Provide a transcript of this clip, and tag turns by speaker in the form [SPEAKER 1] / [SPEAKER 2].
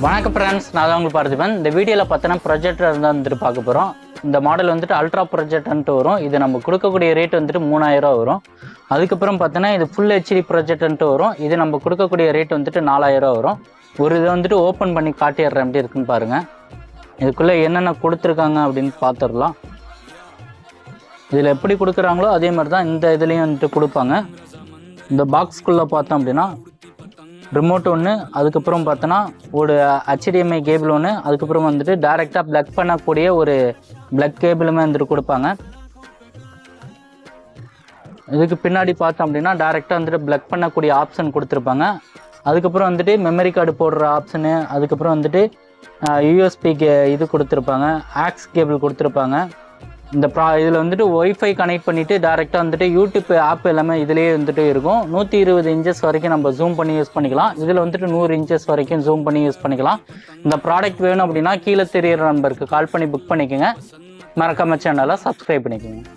[SPEAKER 1] வணக்கம் ஃப்ரெண்ட்ஸ், நான் தான் உங்களுக்கு பார்த்துப்பேன். இந்த வீடியோவில் பார்த்தோன்னா ப்ரொஜெக்டர் இருந்தால் வந்துட்டு பார்க்க போகிறோம். இந்த மாடல் வந்துட்டு அல்ட்ரா ப்ரொஜெக்டர்ன்ட்டு வரும். இது நம்ம கொடுக்கக்கூடிய ரேட் வந்துட்டு 3000 வரும். அதுக்கப்புறம் பார்த்தோன்னா இது ஃபுல் ஹெச்டி ப்ரொஜெக்டர்ன்ட்டு வரும். இது நம்ம கொடுக்கக்கூடிய ரேட் வந்துட்டு 4000 வரும். ஒரு இதை வந்துட்டு ஓப்பன் பண்ணி காட்டிடுறேன் எப்படி இருக்குன்னு பாருங்கள். இதுக்குள்ளே என்னென்ன கொடுத்துருக்காங்க அப்படின்னு பார்த்துடலாம். இதில் எப்படி கொடுக்குறாங்களோ அதே மாதிரி தான் இந்த இதுலேயும் வந்துட்டு கொடுப்பாங்க. இந்த பாக்ஸ்குள்ளே பார்த்தோம் அப்படின்னா ரிமோட் ஒன்று, அதுக்கப்புறம் பார்த்தோன்னா ஒரு HDMI கேபிள் ஒன்று, அதுக்கப்புறம் வந்துட்டு டைரெக்டாக ப்ளக் பண்ணக்கூடிய ஒரு ப்ளக் கேபிளுமே வந்துட்டு கொடுப்பாங்க. இதுக்கு பின்னாடி பார்த்தோம் அப்படின்னா டைரெக்டாக வந்துட்டு ப்ளக் பண்ணக்கூடிய ஆப்ஷன் கொடுத்துருப்பாங்க. அதுக்கப்புறம் வந்துட்டு மெமரி கார்டு போடுற ஆப்ஷனு, அதுக்கப்புறம் வந்துட்டு USB இது கொடுத்துருப்பாங்க, ஆக்ஸ் கேபிள் கொடுத்துருப்பாங்க. இதில் வந்துட்டு ஒய்ஃபை கனெக்ட் பண்ணிவிட்டு டேரெக்டாக வந்துட்டு யூடியூப் ஆப் எல்லாமே இதிலேயே வந்துட்டு இருக்கும். 120 இன்ச்சஸ் வரைக்கும் நம்ம ஜூம் பண்ணி யூஸ் பண்ணிக்கலாம். இதில் வந்துட்டு 100 இன்ச்சஸ் வரைக்கும் ஜூம் பண்ணி யூஸ் பண்ணிக்கலாம். இந்த ப்ராடக்ட் வேணும் அப்படின்னா கீழே தெரியிற நம்பருக்கு கால் பண்ணி புக் பண்ணிக்கோங்க. மறக்காம சேனலை சப்ஸ்கிரைப் பண்ணிக்கோங்க.